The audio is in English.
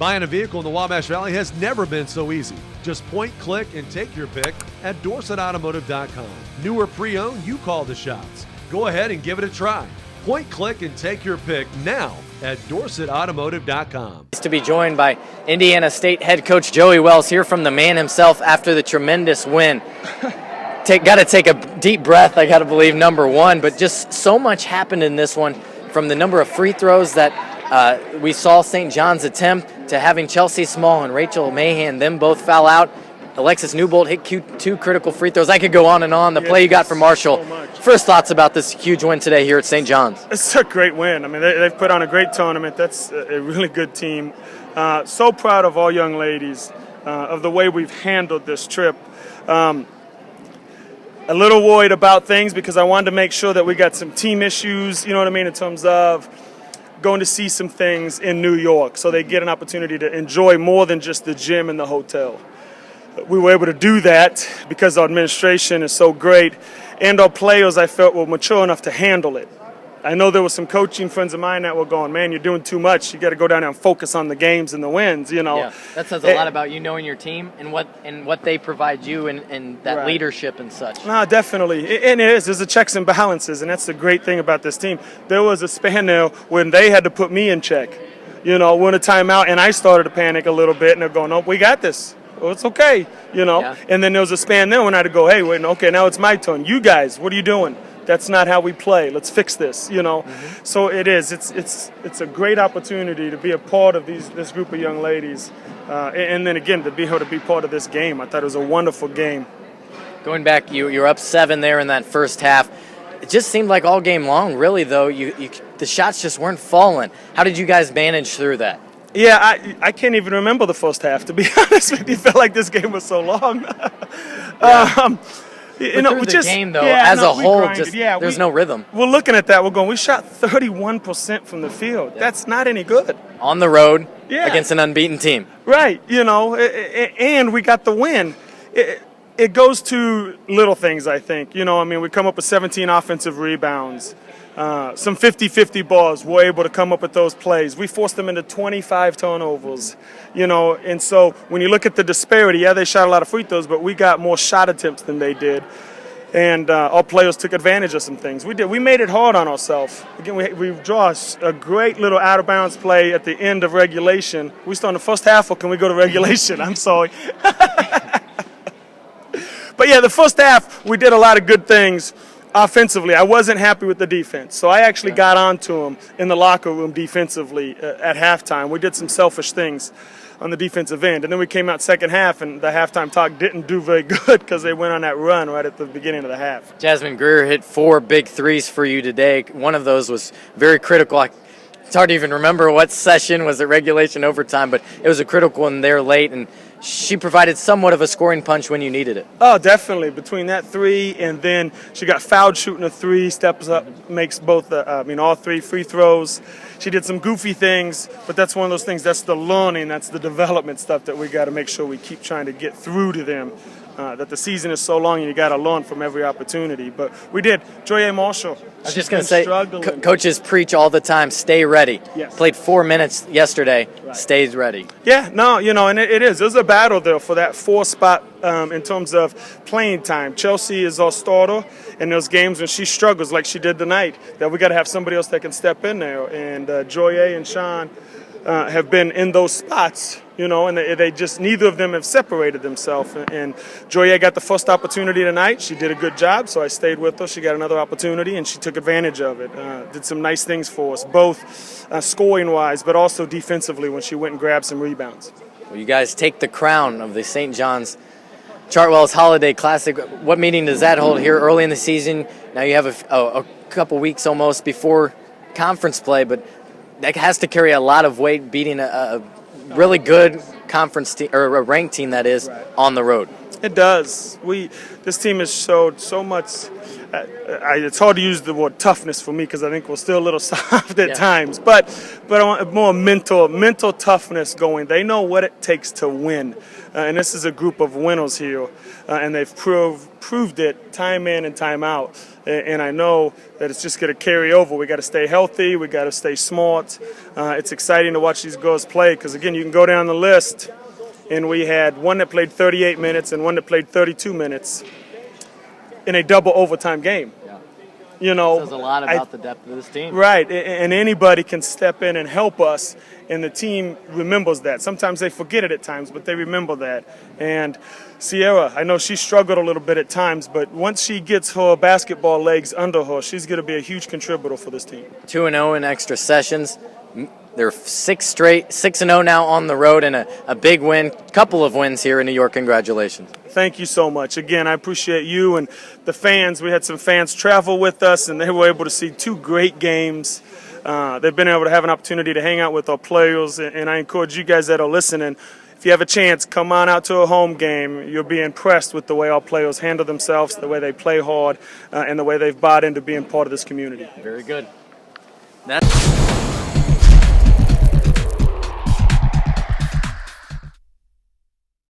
Buying a vehicle in the Wabash Valley has never been so easy. Just point, click, and take your pick at DorsetAutomotive.com. New or pre-owned, you call the shots. Go ahead and give it a try. Point, click, and take your pick now at DorsetAutomotive.com. To be joined by Indiana State head coach Joey Wells here from the man himself after the tremendous win. Got to take a deep breath, I got to believe, number one, but just so much happened in this one, from the number of free throws that we saw St. John's attempt to having Chelsea Small and Rachel Mahan, them both foul out. Alexis Newbold hit two critical free throws. I could go on and on. The play you got from Marshall. So First thoughts about this huge win today here at St. John's? It's a great win. I mean, they've put on a great tournament. That's a really good team. So proud of all young ladies, of the way we've handled this trip. A little worried about things because I wanted to make sure that we got some team issues, you know what I mean, in terms of going to see some things in New York so they get an opportunity to enjoy more than just the gym and the hotel. We were able to do that because our administration is so great, and our players, I felt, were mature enough to handle it. I know there were some coaching friends of mine that were going, man, you're doing too much. You got to go down there and focus on the games and the wins, you know. Yeah, that says a lot about you knowing your team and what they provide you and that Right. leadership and such. No, definitely. And it is. There's a checks and balances, and that's the great thing about this team. There was a span there when they had to put me in check. You know, we're in a timeout, and I started to panic a little bit, and they're going, oh, we got this. Well, it's okay, you know. Yeah. And then there was a span there when I had to go, hey, wait, okay, now it's my turn. You guys, what are you doing? That's not how we play. Let's fix this, you know. Mm-hmm. So it is. It's a great opportunity to be a part of this group of young ladies. And then, again, to be able to be part of this game. I thought it was a wonderful game. Going back, you're up 7 there in that first half. It just seemed like all game long, really, though, the shots just weren't falling. How did you guys manage through that? Yeah, I can't even remember the first half, to be honest with you. It felt like this game was so long. Yeah. You know, through the just, game, though, yeah, as no, a we whole, grinded. just Yeah, there's no rhythm. We're looking at that. We're going, we shot 31% from the field. Yeah. That's not any good. On the road Yeah. against an unbeaten team. Right, you know, and we got the win. It goes to little things, I think. You know, I mean, we come up with 17 offensive rebounds, some 50-50 balls. We're able to come up with those plays. We forced them into 25 turnovers, you know, and so when you look at the disparity, yeah, they shot a lot of free throws, but we got more shot attempts than they did. And our players took advantage of some things. We made it hard on ourselves. Again, we draw a great little out-of-bounds play at the end of regulation. We start in the first half, or can we go to regulation? I'm sorry. But, yeah, the first half, we did a lot of good things offensively. I wasn't happy with the defense. So I actually got onto them in the locker room defensively at halftime. We did some selfish things on the defensive end. And then we came out second half, and the halftime talk didn't do very good because they went on that run right at the beginning of the half. Jasmine Greer hit 4 big threes for you today. One of those was very critical. It's hard to even remember what session, was it regulation, overtime, but it was a critical one there late, and she provided somewhat of a scoring punch when you needed it. Oh, definitely. Between that 3 and then she got fouled shooting a 3, steps up, makes both all 3 free throws. She did some goofy things, but that's one of those things. That's the learning, that's the development stuff that we got to make sure we keep trying to get through to them. That the season is so long and you got to learn from every opportunity. But we did. Joye Marshall. I was just going to say, coaches preach all the time, stay ready. Yes. Played 4 minutes yesterday, Right. stays ready. Yeah, no, you know, and it is. There's a battle there for that 4 spot in terms of playing time. Chelsea is our starter, and those games when she struggles like she did tonight, that we got to have somebody else that can step in there. And Joye and Sean have been in those spots, you know, and they just, neither of them have separated themselves. And Joye got the first opportunity tonight. She did a good job, so I stayed with her. She got another opportunity, and she took advantage of it. Did some nice things for us, both scoring-wise, but also defensively when she went and grabbed some rebounds. Well, you guys take the crown of the St. John's Chartwell's Holiday Classic. What meaning does that hold here early in the season? Now you have a couple weeks almost before conference play, but that has to carry a lot of weight, beating a really good conference team, or a ranked team that is, Right. on the road. It does. This team has showed so much it's hard to use the word toughness for me because I think we're still a little soft at times, but I want more mental toughness going. They know what it takes to win, and this is a group of winners here, and they've proved it time in and time out. And I know that it's just going to carry over. We got to stay healthy. We got to stay smart. It's exciting to watch these girls play because, again, you can go down the list, and we had one that played 38 minutes and one that played 32 minutes in a double overtime game. Yeah. You know, says a lot about the depth of this team. Right, and anybody can step in and help us, and the team remembers that. Sometimes they forget it at times, but they remember that. And Sierra, I know she struggled a little bit at times, but once she gets her basketball legs under her, she's going to be a huge contributor for this team. 2-0 in extra sessions. They're 6-0 now on the road, and a big win, couple of wins here in New York. Congratulations. Thank you so much. Again, I appreciate you and the fans. We had some fans travel with us, and they were able to see 2 great games. They've been able to have an opportunity to hang out with our players, and I encourage you guys that are listening, if you have a chance, come on out to a home game. You'll be impressed with the way our players handle themselves, the way they play hard, and the way they've bought into being part of this community. Very good. That's